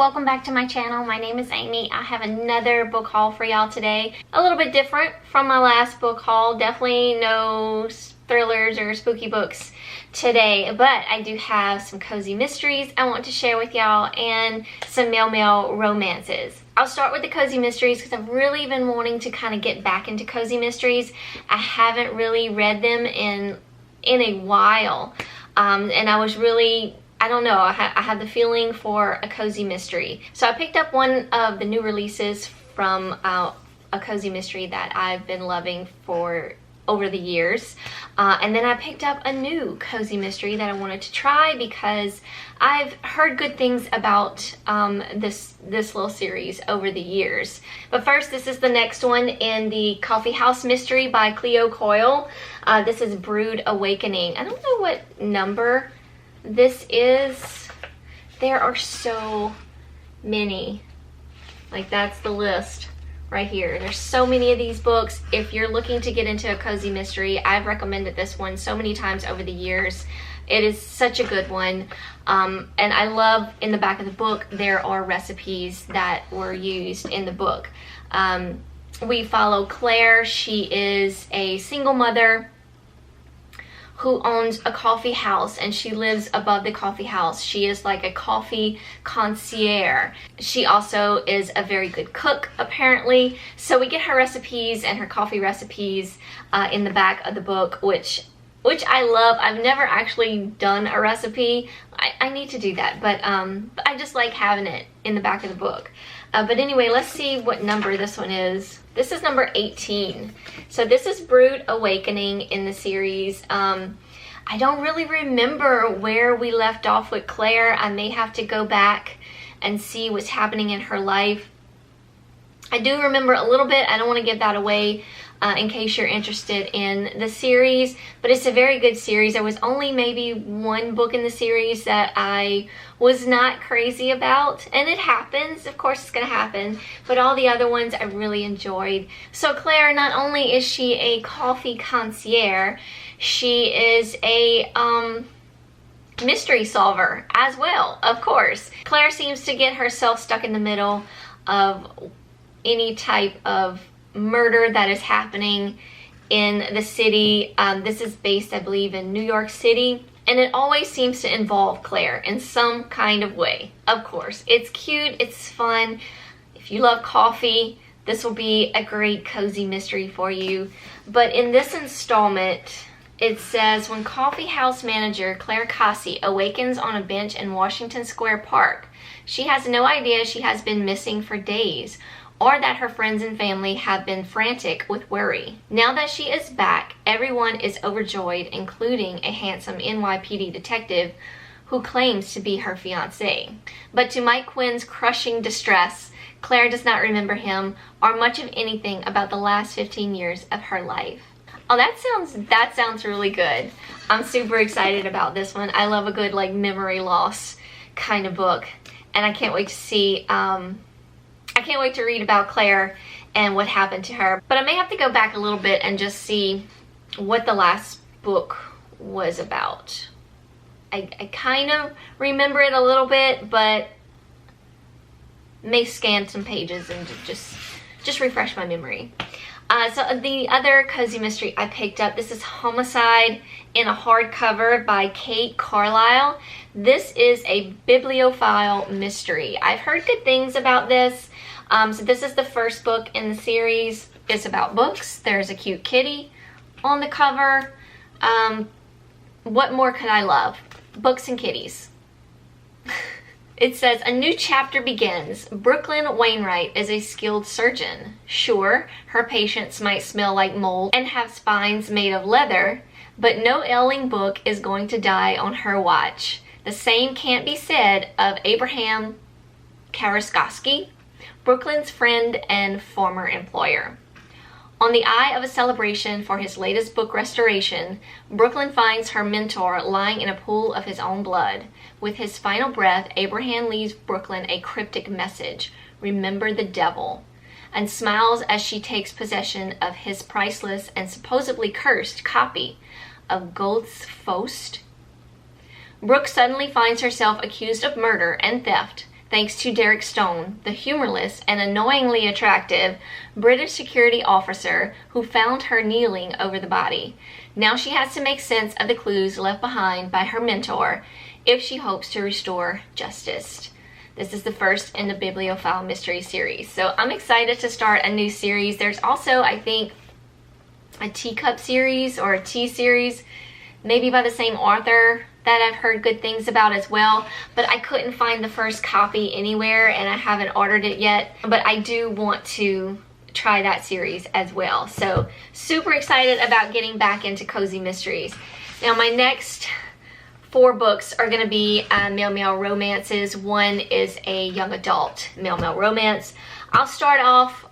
welcome back to my channel. My name is Amy. I have another book haul for y'all today. A little bit different from my last book haul. Definitely no thrillers or spooky books today, but I do have some cozy mysteries I want to share with y'all and some male romances. I'll start with the cozy mysteries because I've really been wanting to kind of get back into cozy mysteries. I haven't really read them in a while, and I was really, I don't know, I had the feeling for a cozy mystery. So I picked up one of the new releases from a cozy mystery that I've been loving for over the years. And then I picked up a new cozy mystery that I wanted to try because I've heard good things about this little series over the years. But first, this is the next one in the Coffee House Mystery by Cleo Coyle. This is Brood Awakening. I don't know what number this is. There are so many. Like, that's the list right here. There's so many of these books. If you're looking to get into a cozy mystery, I've recommended this one so many times over the years. It is such a good one. And I love in the back of the book, there are recipes that were used in the book. We follow Claire. She is a single mother who owns a coffee house, and she lives above the coffee house. She is like a coffee concierge. She also is a very good cook, apparently. So we get her recipes and her coffee recipes in the back of the book, which I love. I've never actually done a recipe. I need to do that, but I just like having it in the back of the book. But anyway, let's see what number this one is. This is number 18. So this is Brood Awakening in the series. I don't really remember where we left off with Claire. I may have to go back and see what's happening in her life. I do remember a little bit. I don't want to give that away in case you're interested in the series, but it's a very good series. There was only maybe one book in the series that I was not crazy about, and it happens. Of course, it's gonna happen, but all the other ones I really enjoyed. So Claire, not only is she a coffee concierge, she is a mystery solver as well, of course. Claire seems to get herself stuck in the middle of any type of murder that is happening in the city. This is based, I believe, in New York City, and it always seems to involve Claire in some kind of way. Of course, it's cute, it's fun. If you love coffee, this will be a great cozy mystery for you. But in this installment, it says, when coffee house manager Claire Cassie awakens on a bench in Washington Square Park, she has no idea she has been missing for days, or that her friends and family have been frantic with worry. Now that she is back, everyone is overjoyed, including a handsome NYPD detective who claims to be her fiancé. But to Mike Quinn's crushing distress, Claire does not remember him or much of anything about the last 15 years of her life. Oh, that sounds really good. I'm super excited about this one. I love a good, like, memory loss kind of book, and I can't wait to see I can't wait to read about Claire and what happened to her. But I may have to go back a little bit and just see what the last book was about. I kind of remember it a little bit, but may scan some pages and just refresh my memory. So the other cozy mystery I picked up, this is Homicide in a hardcover by Kate Carlisle. This is a bibliophile mystery. I've heard good things about this. So this is the first book in the series. It's about books. There's a cute kitty on the cover. What more could I love? Books and kitties. It says, a new chapter begins. Brooklyn Wainwright is a skilled surgeon. Sure, her patients might smell like mold and have spines made of leather, but no ailing book is going to die on her watch. The same can't be said of Abraham Karaskowski, Brooklyn's friend and former employer. On the eve of a celebration for his latest book restoration, Brooklyn finds her mentor lying in a pool of his own blood. With his final breath, Abraham leaves Brooklyn a cryptic message, "Remember the devil," and smiles as she takes possession of his priceless and supposedly cursed copy of Goethe's Faust. Brooke suddenly finds herself accused of murder and theft. thanks to Derek Stone, the humorless and annoyingly attractive British security officer who found her kneeling over the body. Now she has to make sense of the clues left behind by her mentor if she hopes to restore justice. This is the first in the Bibliophile Mystery series. So I'm excited to start a new series. There's also, I think, a teacup series or a tea series, maybe by the same author, that I've heard good things about as well. But I couldn't find the first copy anywhere and I haven't ordered it yet. But I do want to try that series as well. So super excited about getting back into cozy mysteries. Now my next 4 books are going to be male romances. One is a young adult male romance. I'll start off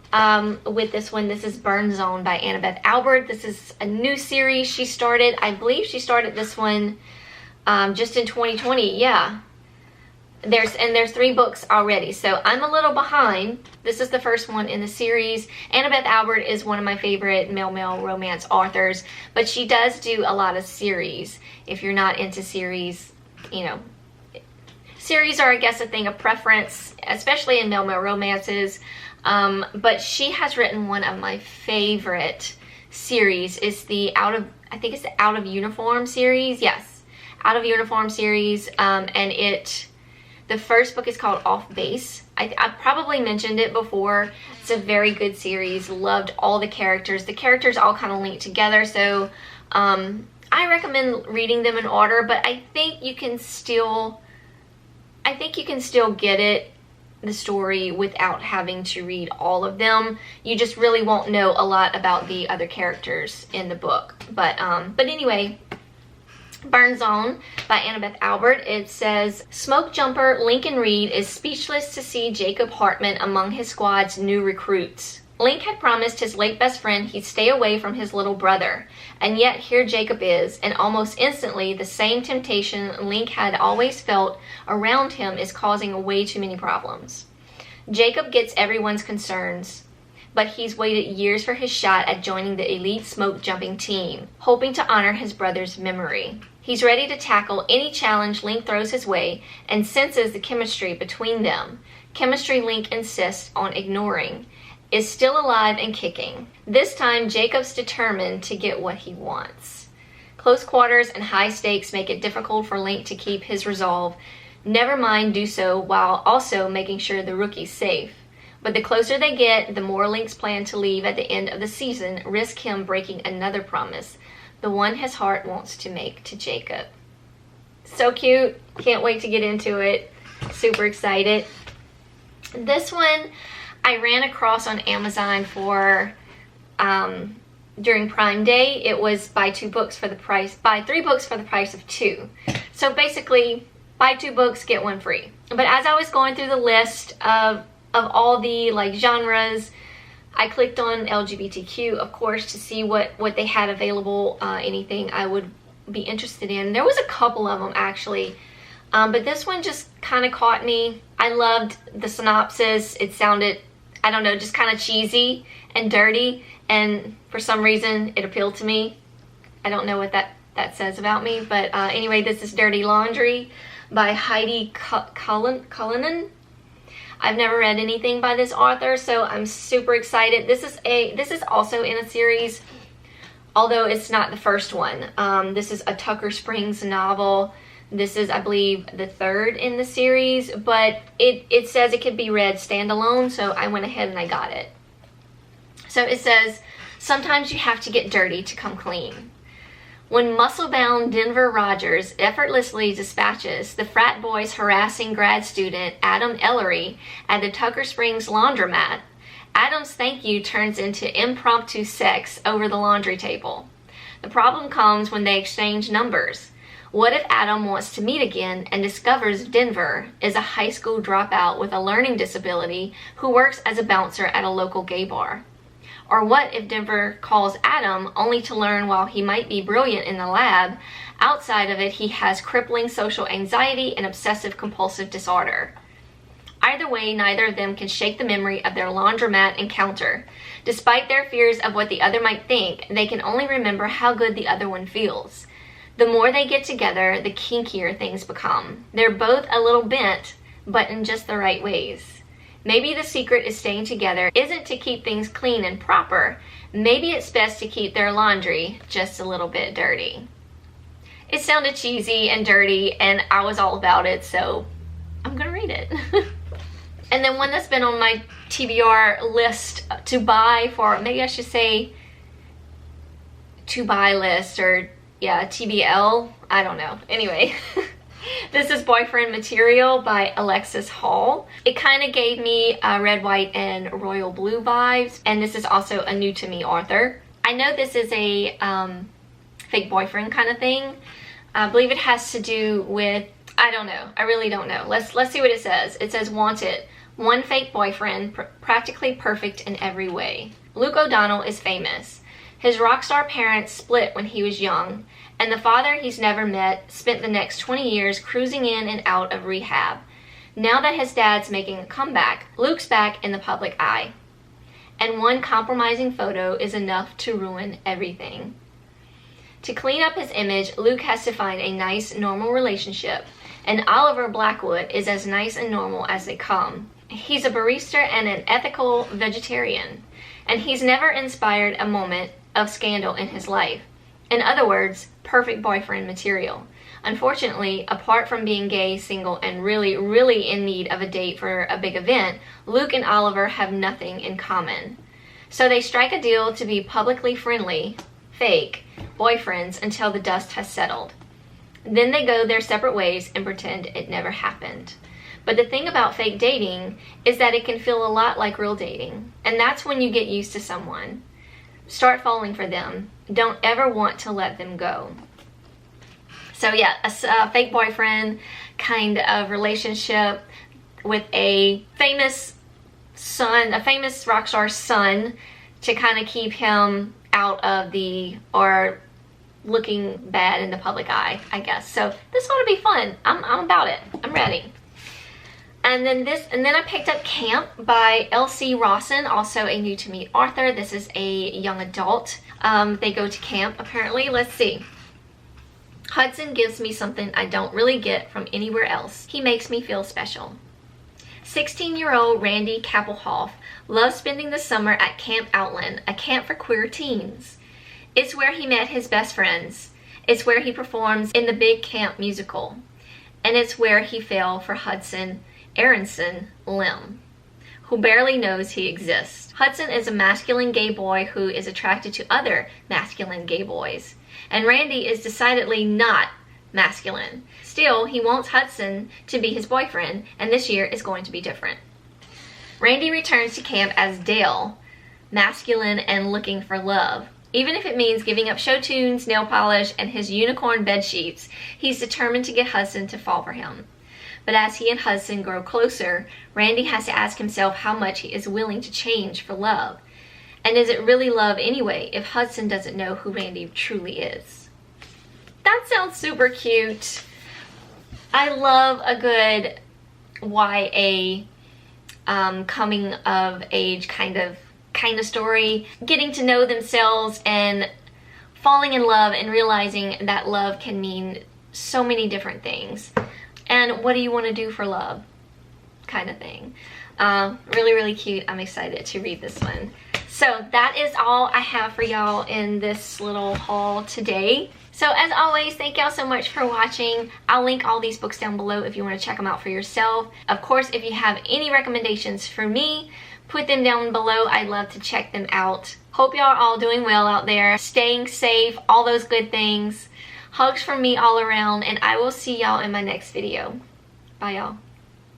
with this one. This is Burn Zone by Annabeth Albert. This is a new series she started. I believe she started this one just in 2020. Yeah. There's 3 books already, so I'm a little behind. This is the first one in the series. Annabeth Albert is one of my favorite male romance authors, but she does do a lot of series. If you're not into series, you know, series are, I guess, a thing of preference, especially in male romances. But she has written one of my favorite series. It's the Out of Uniform series. Yes, Out of Uniform series, and the first book is called Off Base. I probably mentioned it before. It's a very good series. Loved all the characters. The characters all kind of link together, so I recommend reading them in order, but I think you can still get it, the story, without having to read all of them. You just really won't know a lot about the other characters in the book. But anyway, Burn Zone by Annabeth Albert. It says, smoke jumper Lincoln Reed is speechless to see Jacob Hartman among his squad's new recruits. Link had promised his late best friend he'd stay away from his little brother, and yet here Jacob is, and almost instantly the same temptation Link had always felt around him is causing way too many problems. Jacob gets everyone's concerns, but he's waited years for his shot at joining the elite smoke jumping team, hoping to honor his brother's memory. He's ready to tackle any challenge Link throws his way and senses the chemistry between them. Chemistry Link insists on ignoring is still alive and kicking. This time, Jacob's determined to get what he wants. Close quarters and high stakes make it difficult for Link to keep his resolve. Never mind do so while also making sure the rookie's safe. But the closer they get, the more Link's plan to leave at the end of the season risk him breaking another promise, the one his heart wants to make to Jacob. So cute. Can't wait to get into it. Super excited. This one I ran across on Amazon for during Prime Day. It was buy 3 books for the price of 2. So basically, buy 2 books, get 1 free. But as I was going through the list of all the like genres, I clicked on LGBTQ, of course, to see what they had available, anything I would be interested in. There was a couple of them actually, but this one just kind of caught me. I loved the synopsis. It sounded, I don't know, just kind of cheesy and dirty, and for some reason it appealed to me. I don't know what that says about me, but anyway, this is Dirty Laundry by Heidi Cullinan. I've never read anything by this author, so I'm super excited. This is also in a series, although it's not the first one. This is a Tucker Springs novel. This is, I believe, the 3rd in the series, but it says it could be read standalone, so I went ahead and I got it. So it says, sometimes you have to get dirty to come clean. When muscle-bound Denver Rogers effortlessly dispatches the frat boy's harassing grad student Adam Ellery at the Tucker Springs laundromat, Adam's thank you turns into impromptu sex over the laundry table. The problem comes when they exchange numbers. What if Adam wants to meet again and discovers Denver is a high school dropout with a learning disability who works as a bouncer at a local gay bar? Or what if Denver calls Adam only to learn while he might be brilliant in the lab, outside of it he has crippling social anxiety and obsessive compulsive disorder? Either way, neither of them can shake the memory of their laundromat encounter. Despite their fears of what the other might think, they can only remember how good the other one feels. The more they get together, the kinkier things become. They're both a little bent, but in just the right ways. Maybe the secret is staying together isn't to keep things clean and proper. Maybe it's best to keep their laundry just a little bit dirty. It sounded cheesy and dirty, and I was all about it, so I'm gonna read it. And then one that's been on my TBR list to buy for, maybe I should say to buy list, or yeah, TBL, I don't know. Anyway, this is Boyfriend Material by Alexis Hall. It kind of gave me red, white, and royal blue vibes, and this is also a new to me author. I know this is a fake boyfriend kind of thing. I believe it has to do with, I don't know. I really don't know. Let's see what it says. It says, wanted. One fake boyfriend, practically perfect in every way. Luke O'Donnell is famous. His rock star parents split when he was young, and the father he's never met spent the next 20 years cruising in and out of rehab. Now that his dad's making a comeback, Luke's back in the public eye. And one compromising photo is enough to ruin everything. To clean up his image, Luke has to find a nice, normal relationship, and Oliver Blackwood is as nice and normal as they come. He's a barista and an ethical vegetarian, and he's never inspired a moment of scandal in his life. In other words, perfect boyfriend material. Unfortunately, apart from being gay, single, and really in need of a date for a big event, Luke and Oliver have nothing in common. So they strike a deal to be publicly friendly, fake, boyfriends until the dust has settled. Then they go their separate ways and pretend it never happened. But the thing about fake dating is that it can feel a lot like real dating. And that's when you get used to someone. Start falling for them. Don't ever want to let them go. So yeah, a fake boyfriend kind of relationship with a famous son, a famous rock star's son, to kind of keep him out of the, or looking bad in the public eye, I guess. So this ought to be fun. I'm about it. I'm ready. And then I picked up Camp by L.C. Rawson, also a new to me author. This is a young adult. They go to camp, apparently. Let's see. Hudson gives me something I don't really get from anywhere else. He makes me feel special. 16-year-old Randy Kappelhoff loves spending the summer at Camp Outland, a camp for queer teens. It's where he met his best friends. It's where he performs in the Big Camp musical. And it's where he fell for Hudson Aronson Lim, who barely knows he exists. Hudson is a masculine gay boy who is attracted to other masculine gay boys. And Randy is decidedly not masculine. Still, he wants Hudson to be his boyfriend, and this year is going to be different. Randy returns to camp as Dale, masculine and looking for love. Even if it means giving up show tunes, nail polish, and his unicorn bed sheets, he's determined to get Hudson to fall for him. But as he and Hudson grow closer, Randy has to ask himself how much he is willing to change for love. And is it really love anyway if Hudson doesn't know who Randy truly is? That sounds super cute. I love a good YA coming of age kind of story. Getting to know themselves and falling in love and realizing that love can mean so many different things. And what do you want to do for love? Kind of thing. Really cute. I'm excited to read this one. So that is all I have for y'all in this little haul today. So as always, thank y'all so much for watching. I'll link all these books down below if you want to check them out for yourself. Of course, if you have any recommendations for me, put them down below. I'd love to check them out. Hope y'all are all doing well out there, staying safe, all those good things. Hugs from me all around, and I will see y'all in my next video. Bye, y'all.